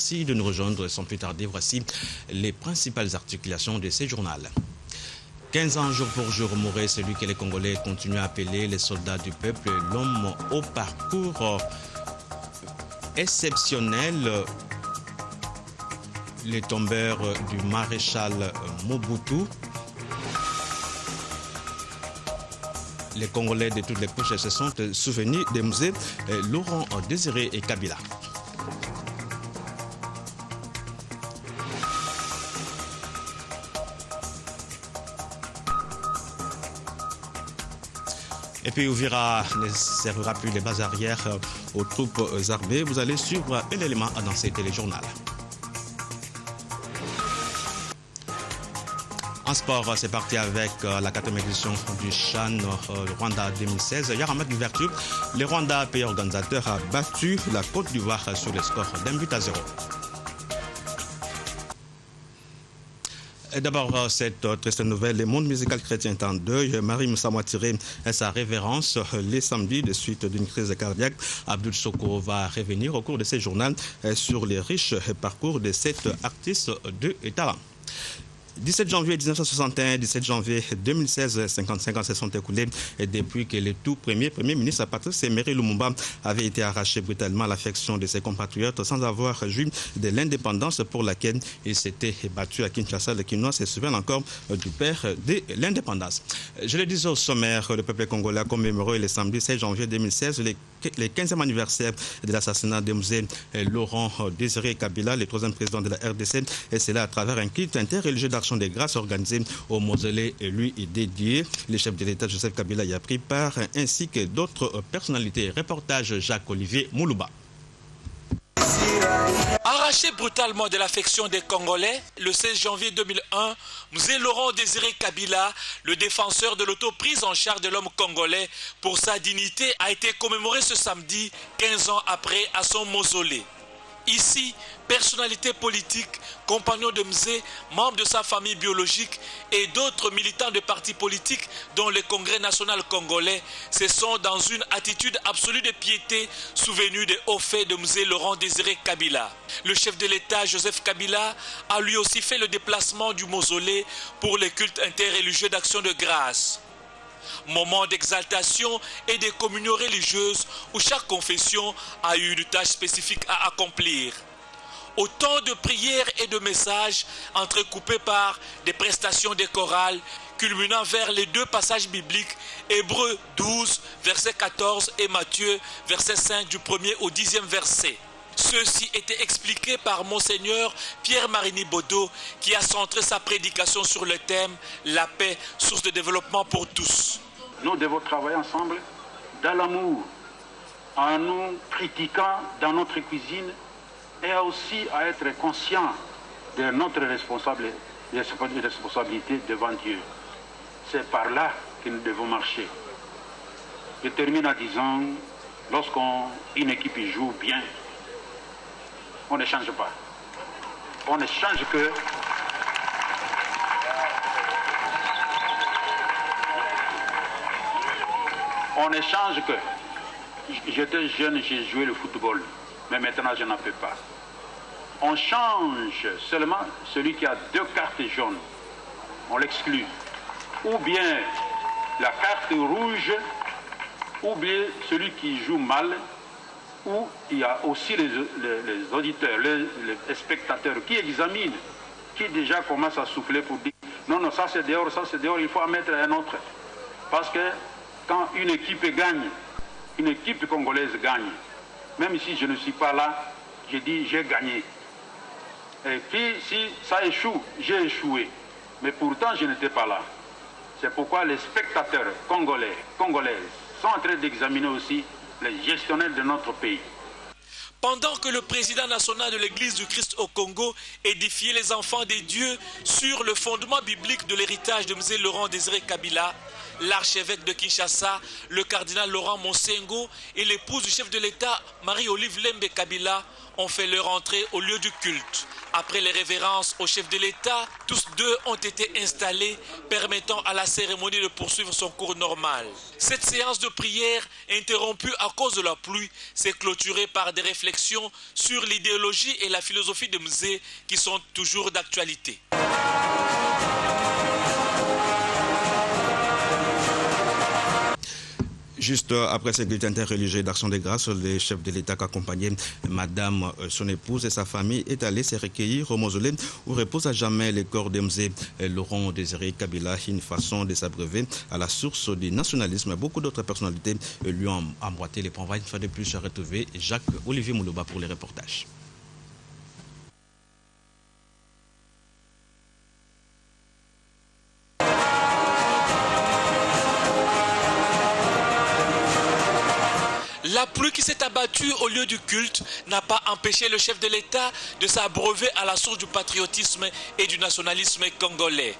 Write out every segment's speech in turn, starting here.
Merci de nous rejoindre sans plus tarder. Voici les principales articulations de ces journaux. 15 ans jour pour jour mourait celui que les Congolais continuent à appeler les soldats du peuple, l'homme au parcours exceptionnel. Les tombeurs du maréchal Mobutu. Les Congolais de toutes les couches se sont souvenus des musées Laurent Désiré et Kabila. Et puis Uvira ne servira plus les bases arrières aux troupes armées. Vous allez suivre un élément dans ces téléjournal. En sport, c'est parti avec la 4e édition du CHAN Rwanda 2016. Hier en match d'ouverture, le Rwanda, pays organisateur, a battu la Côte d'Ivoire sur le score d'1-0. D'abord, cette triste nouvelle, le monde musical chrétien est en deuil. Marie Moussa Mouatiré et sa révérence les samedis de suite d'une crise cardiaque. Abdul Soko va revenir au cours de ces journaux sur les riches parcours de cet artiste de talent. 17 janvier 1961, 17 janvier 2016, 55 ans se sont écoulés depuis que le tout premier ministre Patrice Emery Lumumba avait été arraché brutalement à l'affection de ses compatriotes sans avoir joui de l'indépendance pour laquelle il s'était battu à Kinshasa. Les Kinois se souviennent encore du père de l'indépendance. Je le disais au sommaire, le peuple congolais a commémoré le samedi 16 janvier 2016 le 15e anniversaire de l'assassinat de musée Laurent Désiré Kabila, le 3e président de la RDC, et c'est là à travers un culte interreligieux d'action de grâce organisé au mausolée lui dédié. Le chef de l'État Joseph Kabila y a pris part, ainsi que d'autres personnalités. Reportage Jacques-Olivier Moulouba. Arraché brutalement de l'affection des Congolais, le 16 janvier 2001, Musée Laurent Désiré Kabila, le défenseur de l'auto-prise en charge de l'homme congolais pour sa dignité, a été commémoré ce samedi, 15 ans après, à son mausolée. Ici, personnalités politiques, compagnons de Mzé, membres de sa famille biologique et d'autres militants de partis politiques dont le Congrès national congolais se sont dans une attitude absolue de piété souvenus des hauts faits de Mzé Laurent Désiré Kabila. Le chef de l'État Joseph Kabila a lui aussi fait le déplacement du mausolée pour le culte interreligieux d'action de grâce. Moment d'exaltation et de communion religieuse où chaque confession a eu une tâche spécifique à accomplir. Autant de prières et de messages entrecoupés par des prestations de chorale culminant vers les deux passages bibliques, Hébreux 12, verset 14 et Matthieu, verset 5 du 1er au 10e verset. Ceci était expliqué par Monseigneur Pierre-Marie Nibodo qui a centré sa prédication sur le thème « La paix, source de développement pour tous ». Nous devons travailler ensemble dans l'amour, en nous critiquant dans notre cuisine et aussi à être conscients de notre responsabilité devant Dieu. C'est par là que nous devons marcher. Je termine en disant, lorsqu'une équipe joue bien, on ne change pas. On ne change que j'étais jeune, j'ai joué le football, mais maintenant je n'en peux pas. On change seulement celui qui a 2 cartes jaunes. On l'exclut. Ou bien la carte rouge, ou bien celui qui joue mal, ou il y a aussi les auditeurs, les spectateurs qui examinent, qui déjà commencent à souffler pour dire non, ça c'est dehors, il faut en mettre un autre. Parce que quand une équipe gagne, une équipe congolaise gagne, même si je ne suis pas là, je dis j'ai gagné. Et puis si ça échoue, j'ai échoué. Mais pourtant je n'étais pas là. C'est pourquoi les spectateurs congolais, congolaises sont en train d'examiner aussi les gestionnaires de notre pays. Pendant que le président national de l'Église du Christ au Congo édifiait les enfants des dieux sur le fondement biblique de l'héritage de Mzee Laurent Désiré Kabila, l'archevêque de Kinshasa, le cardinal Laurent Monsengo et l'épouse du chef de l'État, Marie-Olive Lembe Kabila, ont fait leur entrée au lieu du culte. Après les révérences au chef de l'État, tous deux ont été installés, permettant à la cérémonie de poursuivre son cours normal. Cette séance de prière, interrompue à cause de la pluie, s'est clôturée par des réflexions sur l'idéologie et la philosophie de Mzé qui sont toujours d'actualité. Juste après ce culte interreligieux d'Action des Grâces, le chef de l'État qui accompagnait Madame, son épouse et sa famille est allé se recueillir au mausolée où repose à jamais le corps de Mzé Laurent Désiré Kabila, une façon de s'abreuver à la source du nationalisme. Beaucoup d'autres personnalités lui ont emboîté les points. On va une fois de plus retrouver Jacques-Olivier Moulouba pour les reportages. La pluie qui s'est abattue au lieu du culte n'a pas empêché le chef de l'État de s'abreuver à la source du patriotisme et du nationalisme congolais.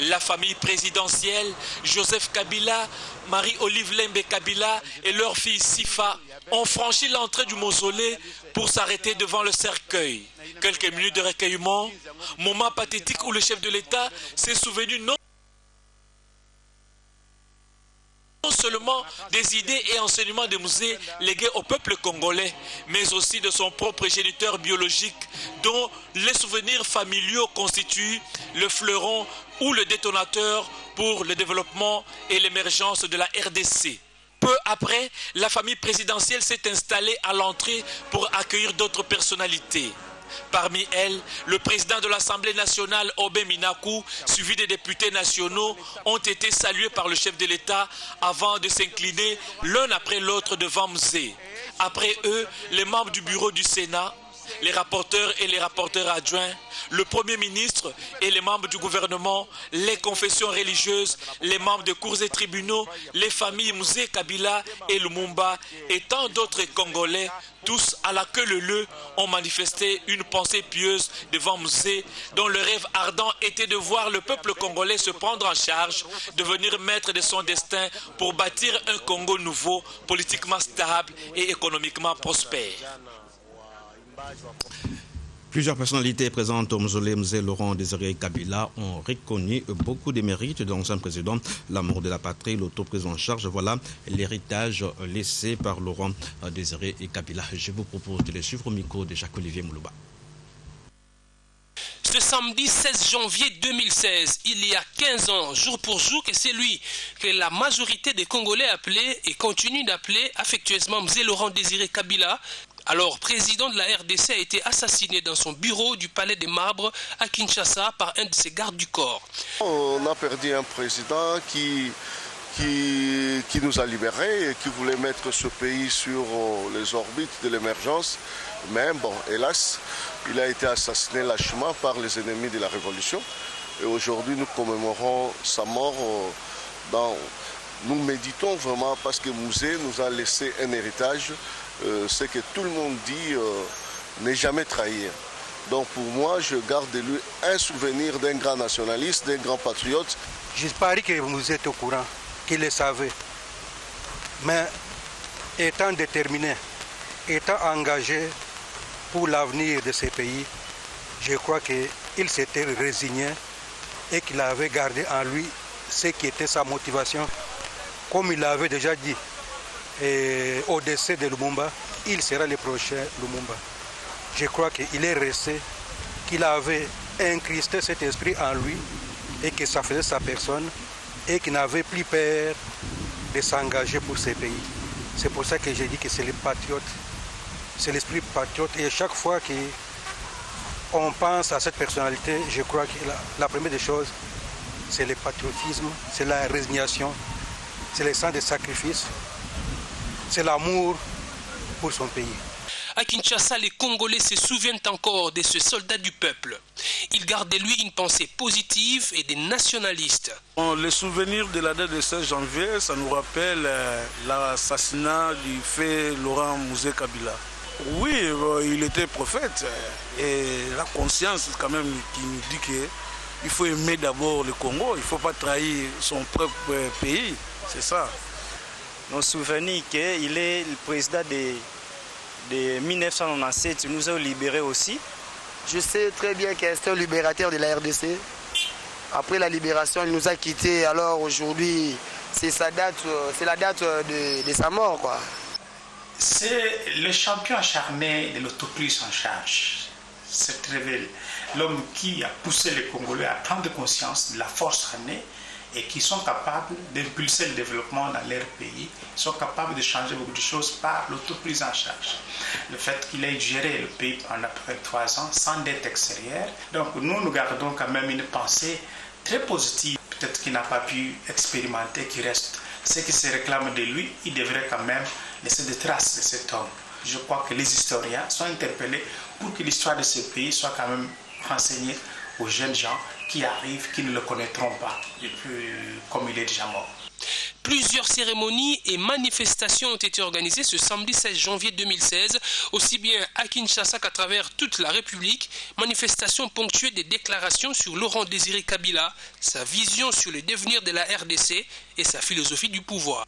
La famille présidentielle, Joseph Kabila, Marie-Olive Lembe Kabila et leur fille Sifa ont franchi l'entrée du mausolée pour s'arrêter devant le cercueil. Quelques minutes de recueillement, moment pathétique où le chef de l'État s'est souvenu non seulement des idées et enseignements de Mzé légués au peuple congolais, mais aussi de son propre géniteur biologique, dont les souvenirs familiaux constituent le fleuron ou le détonateur pour le développement et l'émergence de la RDC. Peu après, la famille présidentielle s'est installée à l'entrée pour accueillir d'autres personnalités. Parmi elles, le président de l'Assemblée nationale, Obé Minakou, suivi des députés nationaux, ont été salués par le chef de l'État avant de s'incliner l'un après l'autre devant Mzé. Après eux, les membres du bureau du Sénat, les rapporteurs et les rapporteurs adjoints, le Premier ministre et les membres du gouvernement, les confessions religieuses, les membres de cours et tribunaux, les familles Mzé Kabila et Lumumba et tant d'autres Congolais, tous à la queue leu ont manifesté une pensée pieuse devant Mzé, dont le rêve ardent était de voir le peuple congolais se prendre en charge, devenir maître de son destin pour bâtir un Congo nouveau, politiquement stable et économiquement prospère. Plusieurs personnalités présentes au mausolée Mzé Laurent Désiré Kabila ont reconnu beaucoup des mérites de l'ancien président, l'amour de la patrie, l'autoprise en charge. Voilà l'héritage laissé par Laurent Désiré Kabila. Je vous propose de le suivre au micro de Jacques-Olivier Moulouba. Ce samedi 16 janvier 2016, il y a 15 ans, jour pour jour, que c'est lui que la majorité des Congolais appelaient et continuent d'appeler affectueusement Mzé Laurent Désiré Kabila, alors président de la RDC, a été assassiné dans son bureau du Palais des Marbres à Kinshasa par un de ses gardes du corps. On a perdu un président qui nous a libérés et qui voulait mettre ce pays sur les orbites de l'émergence. Mais bon, hélas, il a été assassiné lâchement par les ennemis de la Révolution. Et aujourd'hui, nous commémorons sa mort. Nous méditons vraiment parce que Mzé nous a laissé un héritage. Ce que tout le monde dit, n'est jamais trahir. Donc pour moi, je garde de lui un souvenir d'un grand nationaliste, d'un grand patriote. Je parie que vous êtes au courant, qu'il le savait. Mais étant déterminé, étant engagé pour l'avenir de ce pays, je crois qu'il s'était résigné et qu'il avait gardé en lui ce qui était sa motivation. Comme il l'avait déjà dit, et au décès de Lumumba, il sera le prochain Lumumba. Je crois qu'il est resté, qu'il avait incrusté cet esprit en lui et que ça faisait sa personne et qu'il n'avait plus peur de s'engager pour ce pays. C'est pour ça que j'ai dit que c'est le patriote, c'est l'esprit patriote. Et chaque fois qu'on pense à cette personnalité, je crois que la première des choses, c'est le patriotisme, c'est la résignation, c'est le sens de sacrifice. C'est l'amour pour son pays. À Kinshasa, les Congolais se souviennent encore de ce soldat du peuple. Ils gardent de lui une pensée positive et des nationalistes. Les souvenirs de la date de 16 janvier, ça nous rappelle l'assassinat du fait Laurent Mzé Kabila. Oui, il était prophète et la conscience quand même qui nous dit que il faut aimer d'abord le Congo, il ne faut pas trahir son propre pays, c'est ça. Nos souvenirs qu'il est le président de 1997, il nous a libérés aussi. Je sais très bien qu'il est un libérateur de la RDC. Après la libération, il nous a quittés. Alors aujourd'hui, c'est la date de sa mort, quoi. C'est le champion acharné de l'autoprise en charge. C'est l'homme qui a poussé les Congolais à prendre conscience de la force armée et qui sont capables d'impulser le développement dans leur pays. Ils sont capables de changer beaucoup de choses par l'autoprise en charge. Le fait qu'il ait géré le pays pendant à peu près 3 ans sans dette extérieure. Donc nous gardons quand même une pensée très positive. Peut-être qu'il n'a pas pu expérimenter, qu'il reste. Ce qui se réclame de lui, il devrait quand même laisser des traces de cet homme. Je crois que les historiens sont interpellés pour que l'histoire de ce pays soit quand même renseignée aux jeunes gens qui arrivent, qui ne le connaîtront pas, et puis, comme il est déjà mort. Plusieurs cérémonies et manifestations ont été organisées ce samedi 16 janvier 2016, aussi bien à Kinshasa qu'à travers toute la République. Manifestations ponctuées des déclarations sur Laurent Désiré Kabila, sa vision sur le devenir de la RDC et sa philosophie du pouvoir.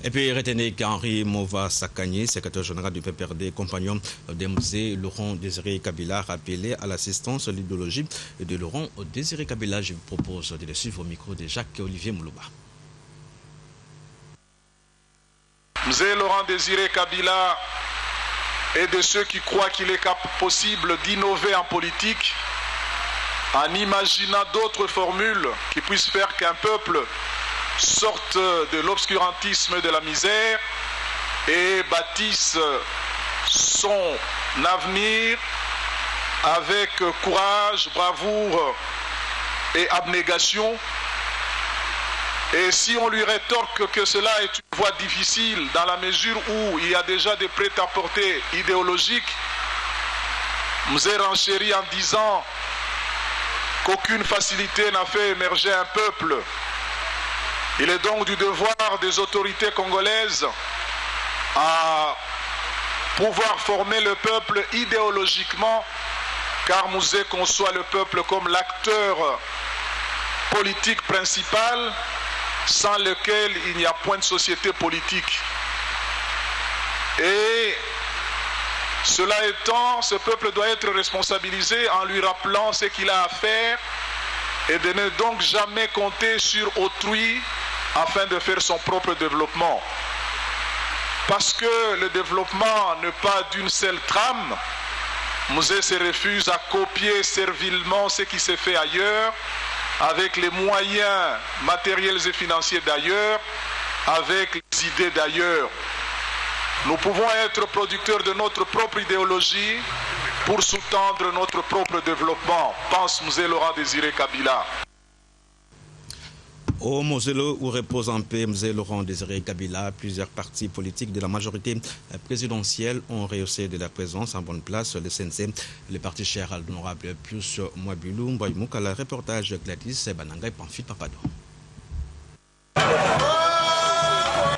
Et puis retenez qu'Henri Mova Sakani, secrétaire général du PPRD, compagnon des musées Laurent Désiré Kabila, rappelé à l'assistance de l'idéologie de Laurent Désiré Kabila. Je vous propose de le suivre au micro de Jacques-Olivier Moulouba. Mzee Laurent Désiré Kabila est de ceux qui croient qu'il est possible d'innover en politique en imaginant d'autres formules qui puissent faire qu'un peuple sorte de l'obscurantisme et de la misère et bâtisse son avenir avec courage, bravoure et abnégation. Et si on lui rétorque que cela est une voie difficile dans la mesure où il y a déjà des prêt-à-porter idéologiques, Mzee renchérit en disant qu'aucune facilité n'a fait émerger un peuple. Il est donc du devoir des autorités congolaises à pouvoir former le peuple idéologiquement, car Mzee conçoit le peuple comme l'acteur politique principal, sans lequel il n'y a point de société politique. Et cela étant, ce peuple doit être responsabilisé en lui rappelant ce qu'il a à faire et de ne donc jamais compter sur autrui afin de faire son propre développement. Parce que le développement n'est pas d'une seule trame, Mzee se refuse à copier servilement ce qui s'est fait ailleurs, avec les moyens matériels et financiers d'ailleurs, avec les idées d'ailleurs. Nous pouvons être producteurs de notre propre idéologie pour sous-tendre notre propre développement, pense Mzee Laurent Désiré Kabila. Au mausolée où repose en paix Mzee Laurent Désiré Kabila, plusieurs partis politiques de la majorité présidentielle ont rehaussé de la présence en bonne place le CNC. Le parti cher à l'honorable Pius Mwabilou Mboïmoukala, reportage Gladys Bananga et Pamphile Papado.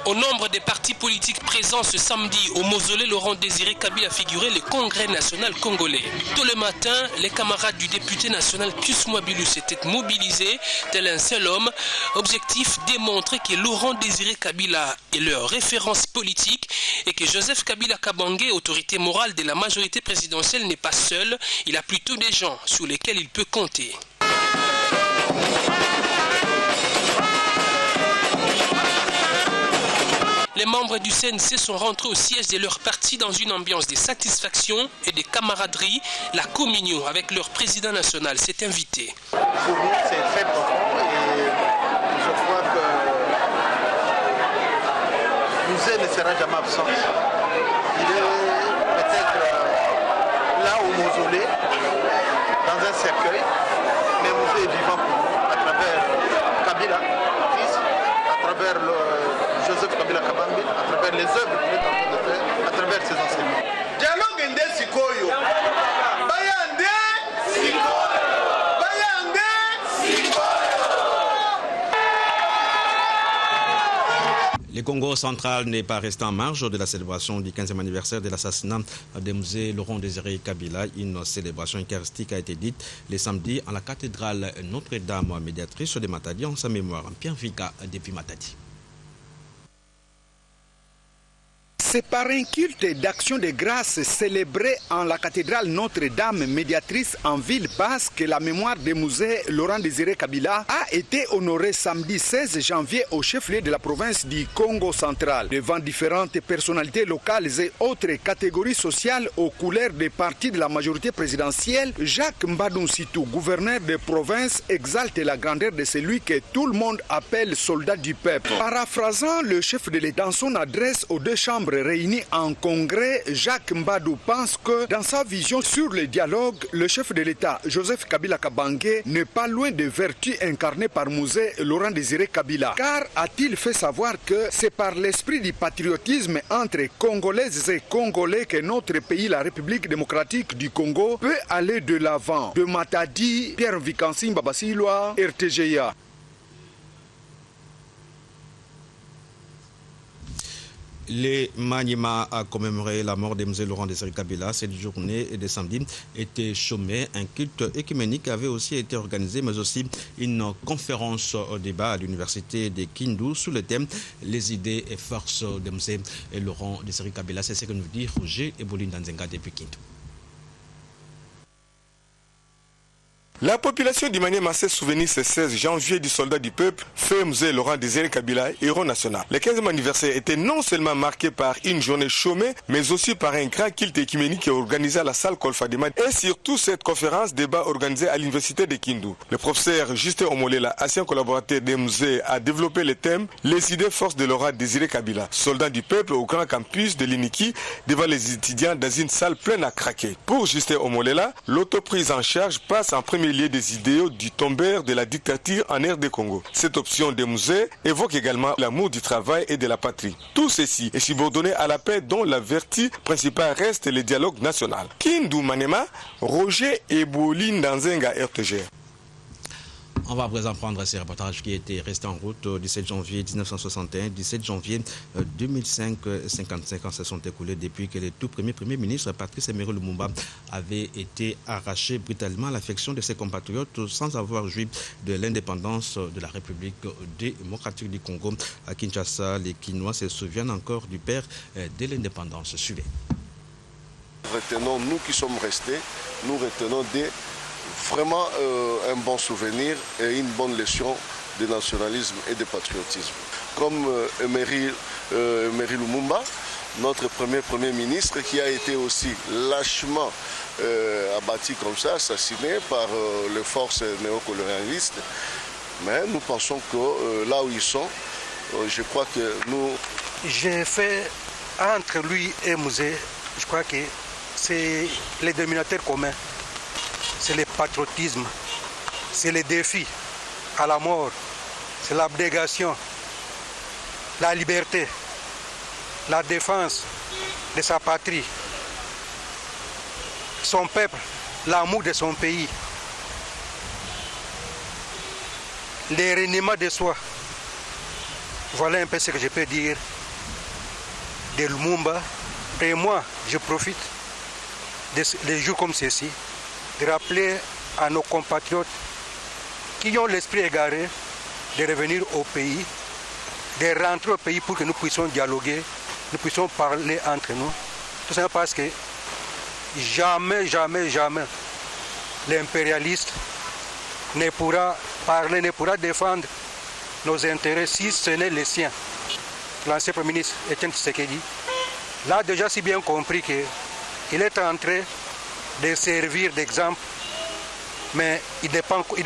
Au nombre des partis politiques présents ce samedi au mausolée Laurent Désiré Kabila a figuré le Congrès national congolais. Tôt le matin, les camarades du député national Pius Mwabilou s'étaient mobilisés tel un seul homme. Objectif, démontrer que Laurent Désiré Kabila est leur référence politique et que Joseph Kabila Kabange, autorité morale de la majorité présidentielle, n'est pas seul. Il a plutôt des gens sur lesquels il peut compter. Les membres du CNC sont rentrés au siège de leur parti dans une ambiance de satisfaction et de camaraderie. La communion avec leur président national s'est invitée. C'est très profond et je crois que Mzee ne sera jamais absent. Il est peut-être là au mausolée, dans un cercueil, mais Mzee est vivant pour nous à travers Kabila, fils, à travers Joseph Kabila Kabange, à travers les œuvres qu'il est en train de faire, à travers ses enseignements. Dialogue Ndé Sikoyo. Bayande Sikoyo. Bayande Sikoyo. Le Congo central n'est pas resté en marge de la célébration du 15e anniversaire de l'assassinat de Mzee Laurent Désiré Kabila. Une célébration eucharistique a été dite le samedi à la cathédrale Notre-Dame, médiatrice de Matadi, en sa mémoire. Pierre Vika depuis Matadi. C'est par un culte d'action de grâce célébré en la cathédrale Notre-Dame, médiatrice en ville basse, que la mémoire de Mzee Laurent Désiré Kabila a été honorée samedi 16 janvier au chef-lieu de la province du Congo central. Devant différentes personnalités locales et autres catégories sociales aux couleurs des partis de la majorité présidentielle, Jacques Mbadou Sitou, gouverneur de province, exalte la grandeur de celui que tout le monde appelle soldat du peuple. Paraphrasant le chef de l'État dans son adresse aux deux chambres réunis en congrès, Jacques Mbadou pense que dans sa vision sur le dialogue, le chef de l'État, Joseph Kabila Kabange, n'est pas loin des vertus incarnées par Mzee Laurent Désiré Kabila. Car a-t-il fait savoir que c'est par l'esprit du patriotisme entre Congolaises et Congolais que notre pays, la République démocratique du Congo, peut aller de l'avant. De Matadi, Pierre Vikansi Babasilwa, RTGA. Les Maniema a commémoré la mort de Mzee Laurent Désiré Kabila. Cette journée de samedi était chômée. Un culte écuménique avait aussi été organisé, mais aussi une conférence au débat à l'université de Kindu sous le thème « Les idées et forces de Mzee Laurent Désiré Kabila ». C'est ce que nous dit Roger Eboline Danzenga depuis Kindu. La population du Maniema s'est souvenue ce 16 janvier du soldat du peuple, fait Mzee Laurent Désiré Kabila, héros national. Le 15e anniversaire était non seulement marqué par une journée chômée, mais aussi par un grand culte écuménique organisé à la salle Kolfadima et surtout cette conférence débat organisée à l'université de Kindu. Le professeur Justin Omolela, ancien collaborateur de Mzee, a développé le thème « Les idées forces de Laurent Désiré Kabila », soldat du peuple au grand campus de l'Iniki devant les étudiants dans une salle pleine à craquer. Pour Justin Omolela, l'autoprise en charge passe en premier lieu des idéaux du tombeur de la dictature en RD Congo. Cette option de Mzee évoque également l'amour du travail et de la patrie. Tout ceci est subordonné à la paix dont la vertu principale reste le dialogue national. Kindu Maniema, Roger Eboline Danzenga, RTG. On va à présent prendre ces reportages qui étaient restés en route 17 janvier 1961, 17 janvier 2005, 55 ans se sont écoulés depuis que le tout premier ministre Patrice Emery Lumumba avait été arraché brutalement à l'affection de ses compatriotes sans avoir joui de l'indépendance de la République démocratique du Congo. À Kinshasa, les Kinois se souviennent encore du père de l'indépendance. Suivez. Retenons, nous qui sommes restés, nous retenons vraiment un bon souvenir et une bonne leçon de nationalisme et de patriotisme. Comme Emery Lumumba, notre premier ministre, qui a été aussi lâchement abattu comme ça, assassiné par les forces néocolonialistes. Mais nous pensons que là où ils sont, je crois que nous... J'ai fait entre lui et Mzee, je crois que c'est les dénominateurs communs. C'est le patriotisme, c'est le défi à la mort, c'est l'abnégation, la liberté, la défense de sa patrie, son peuple, l'amour de son pays, le reniement de soi. Voilà un peu ce que je peux dire de Lumumba. Et moi, je profite de jours comme ceci de rappeler à nos compatriotes qui ont l'esprit égaré de revenir au pays, de rentrer au pays pour que nous puissions dialoguer, nous puissions parler entre nous. Tout simplement parce que jamais l'impérialiste ne pourra parler, ne pourra défendre nos intérêts si ce n'est les siens. L'ancien Premier ministre Etienne Tshisekedi l'a déjà si bien compris qu'il est en train de servir d'exemple, mais il n'est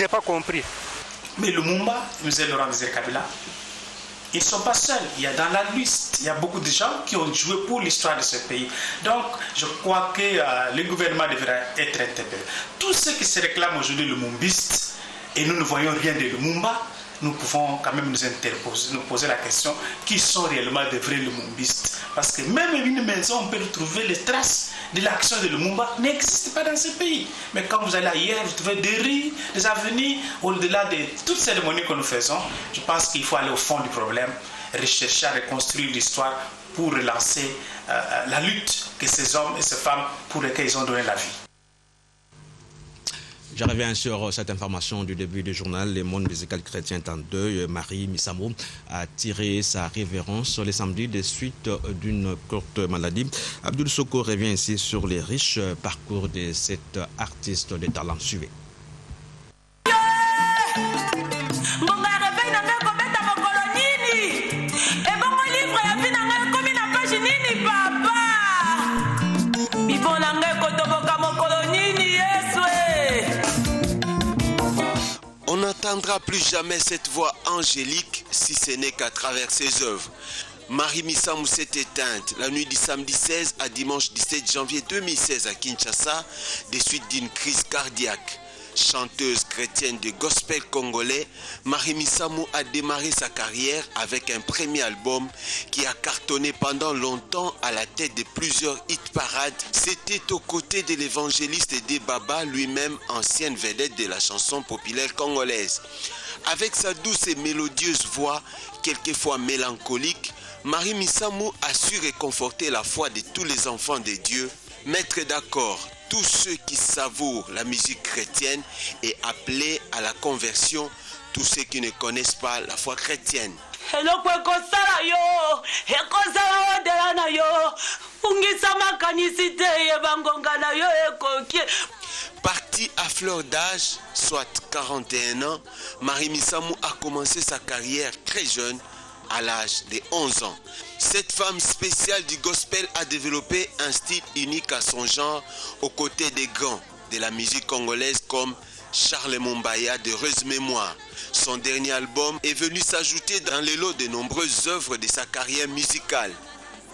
pas compris. Mais Lumumba, Mzee Laurent Désiré Kabila, ils ne sont pas seuls. Il y a dans la liste, il y a beaucoup de gens qui ont joué pour l'histoire de ce pays. Donc, je crois que le gouvernement devrait être interpellé. Tous ceux qui se réclament aujourd'hui lumumbistes, et nous ne voyons rien de Lumumba, nous pouvons quand même nous poser la question, qui sont réellement de vrais lumumbistes? Parce que même une maison, on peut trouver les traces de l'action de Lumumba, n'existe pas dans ce pays. Mais quand vous allez ailleurs, vous trouvez des rues, des avenues, au-delà de toutes ces cérémonies que nous faisons. Je pense qu'il faut aller au fond du problème rechercher à reconstruire l'histoire pour relancer la lutte que ces hommes et ces femmes pour lesquels ils ont donné la vie. Je reviens sur cette information du début du journal. Le monde musical chrétien est en deuil. Marie Missamou a tiré sa révérence les samedis des suites d'une courte maladie. Abdoul Soko revient ici sur les riches parcours de cet artiste de talent. Suivez. On n'entendra plus jamais cette voix angélique si ce n'est qu'à travers ses œuvres. Marie Missamou s'est éteinte la nuit du samedi 16 à dimanche 17 janvier 2016 à Kinshasa, des suites d'une crise cardiaque. Chanteuse chrétienne de gospel congolais, Marie Missamou a démarré sa carrière avec un premier album qui a cartonné pendant longtemps à la tête de plusieurs hit-parades. C'était aux côtés de l'évangéliste Dé Baba, lui-même ancienne vedette de la chanson populaire congolaise. Avec sa douce et mélodieuse voix, quelquefois mélancolique, Marie Missamou a su réconforter la foi de tous les enfants de Dieu, mettre d'accord tous ceux qui savourent la musique chrétienne et appeler à la conversion tous ceux qui ne connaissent pas la foi chrétienne. Partie à fleur d'âge, soit 41 ans, Marie Missamou a commencé sa carrière très jeune, à l'âge de 11 ans. Cette femme spéciale du gospel a développé un style unique à son genre aux côtés des grands de la musique congolaise comme Charles Mumbaya d'heureuse mémoire. Son dernier album est venu s'ajouter dans les lots de nombreuses œuvres de sa carrière musicale.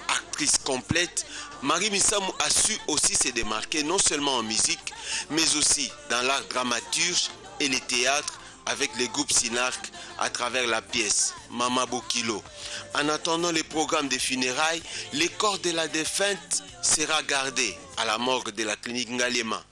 Actrice complète, Marie Missamou a su aussi se démarquer non seulement en musique, mais aussi dans l'art dramaturge et le théâtre, avec le groupe Sinark à travers la pièce Mama Bokilo. En attendant les programmes de funérailles, le corps de la défunte sera gardé à la morgue de la clinique Ngaliema.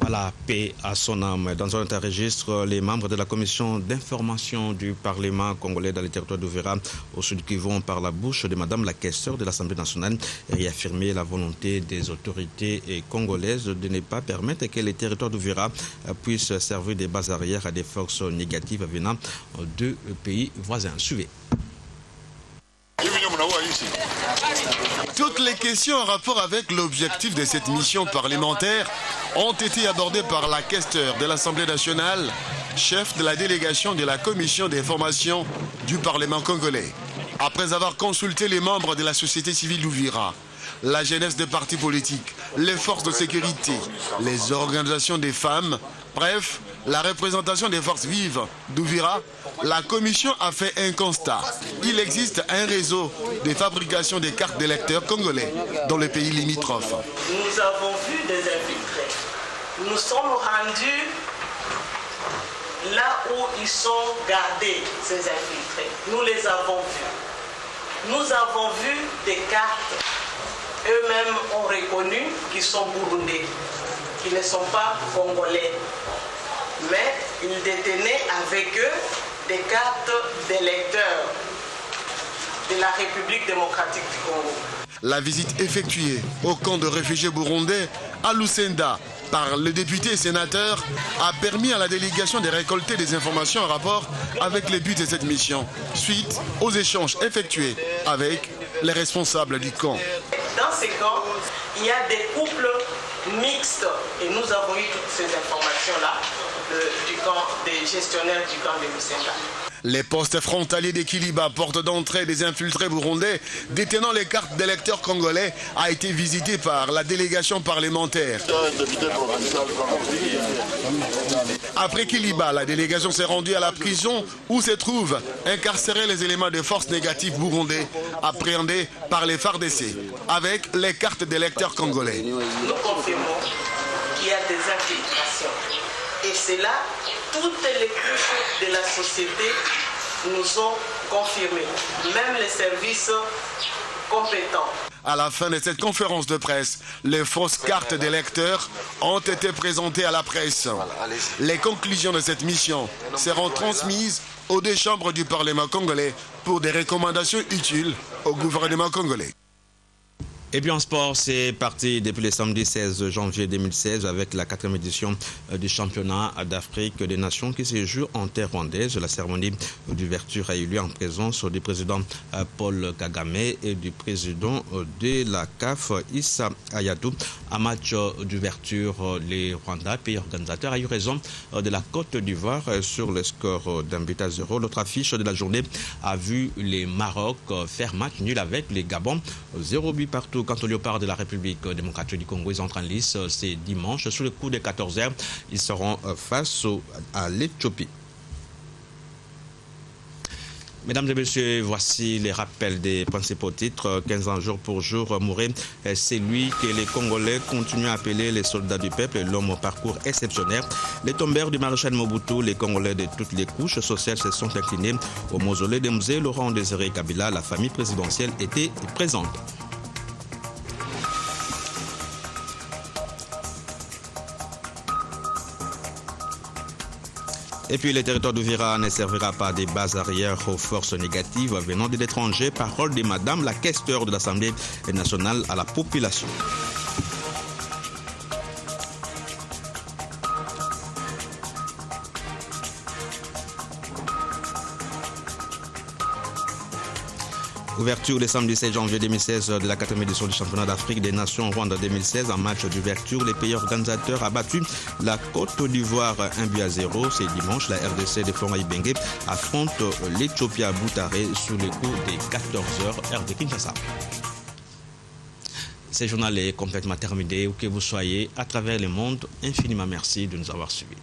Voilà, paix à son âme. Dans un autre registre, les membres de la commission d'information du Parlement congolais dans le territoire d'Uvira, au sud Kivu, ont par la bouche de Madame la questeure de l'Assemblée nationale réaffirmé la volonté des autorités congolaises de ne pas permettre que les territoires d'Uvira puissent servir de base arrière à des forces négatives venant de pays voisins. Suivez. Toutes les questions en rapport avec l'objectif de cette mission parlementaire ont été abordées par la questeure de l'Assemblée nationale, chef de la délégation de la commission d'information du Parlement congolais. Après avoir consulté les membres de la société civile d'Uvira, la jeunesse des partis politiques, les forces de sécurité, les organisations des femmes, bref, la représentation des forces vives d'Uvira, la commission a fait un constat. Il existe un réseau de fabrication des cartes d'électeurs congolais dans les pays limitrophes. Nous avons vu des infiltrés. Nous sommes rendus là où ils sont gardés, ces infiltrés. Nous les avons vus. Nous avons vu des cartes. Eux-mêmes ont reconnu qu'ils sont burundais, qu'ils ne sont pas congolais. Mais ils détenaient avec eux des cartes d'électeurs de la République démocratique du Congo. La visite effectuée au camp de réfugiés burundais à Lusenda par le député et sénateur a permis à la délégation de récolter des informations en rapport avec les buts de cette mission, suite aux échanges effectués avec les responsables du camp. Dans ces camps, il y a des couples mixtes et nous avons eu toutes ces informations-là du camp des gestionnaires du camp de Lusenda. Les postes frontaliers d'Ekiliba, porte d'entrée des infiltrés burundais détenant les cartes d'électeurs congolais, a été visité par la délégation parlementaire. Après Kiliba, la délégation s'est rendue à la prison où se trouvent incarcérés les éléments de force négatives burundais appréhendés par les FARDC avec les cartes d'électeurs congolais. Nous confirmons qu'il y a des infiltrations. Et c'est là, toutes les couches de la société nous ont confirmé, même les services compétents. À la fin de cette conférence de presse, les fausses cartes d'électeurs ont été présentées à la presse. Les conclusions de cette mission seront transmises aux deux chambres du Parlement congolais pour des recommandations utiles au gouvernement congolais. Et puis en sport, c'est parti depuis le samedi 16 janvier 2016 avec la 4e édition du championnat d'Afrique des Nations qui se joue en terre rwandaise. La cérémonie d'ouverture a eu lieu en présence du président Paul Kagame et du président de la CAF, Issa Hayatou. Un match d'ouverture, les Rwandais, pays organisateur, a eu raison de la Côte d'Ivoire sur le score d'1-0. L'autre affiche de la journée a vu les Maroc faire match nul avec les Gabon, 0 but partout. Quant aux Léopards de la République démocratique du Congo, ils entrent en lice c'est dimanche. Sous le coup des 14h, ils seront face à l'Éthiopie. Mesdames et messieurs, voici les rappels des principaux titres. 15 ans jour pour jour, Mouré, c'est lui que les Congolais continuent à appeler les soldats du peuple, l'homme au parcours exceptionnel. Les tombeurs du maréchal Mobutu, les Congolais de toutes les couches sociales se sont inclinés au mausolée de Mzee Laurent Désiré Kabila. La famille présidentielle était présente. Et puis, le territoire d'Ouvira ne servira pas des bases arrières aux forces négatives venant de l'étranger. Parole de Madame la questeure de l'Assemblée nationale à la population. Ouverture le samedi 16 janvier 2016 de la 4e édition du championnat d'Afrique des Nations Rwanda 2016. En match d'ouverture, les pays organisateurs a battu la Côte d'Ivoire 1-0. C'est dimanche, la RDC de Florent Ibenge affronte l'Éthiopie à Boutaré sous le coup des 14h heure de Kinshasa. Ce journal est complètement terminé. Où que vous soyez à travers le monde, infiniment merci de nous avoir suivis.